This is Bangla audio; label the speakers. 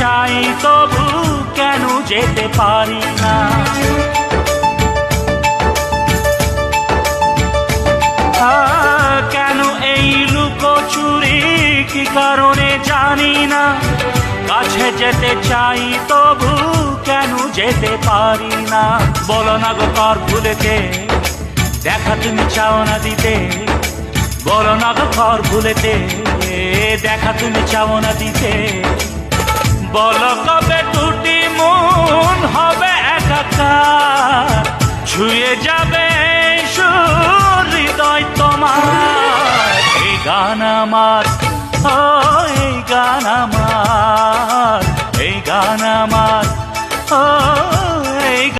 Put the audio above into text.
Speaker 1: চাই তবু কেন যেতে পারি না। কেন এই লুকোচুরি কি কারণে জানি না, কাছে যেতে চাই তবু কেন যেতে পারি না। বলো না গো কর ভুলেতে দেখা তুমি চাও না দিতে, বলো না গো কর ভুলেতে দেখা তুমি চাও না দিতে। বলো কবে দুটি মন হবে একাকার, ছুঁয়ে যাবে হৃদয় তোমার। এই গান আমার, ও এই গান আমার, এই গান আমার, ও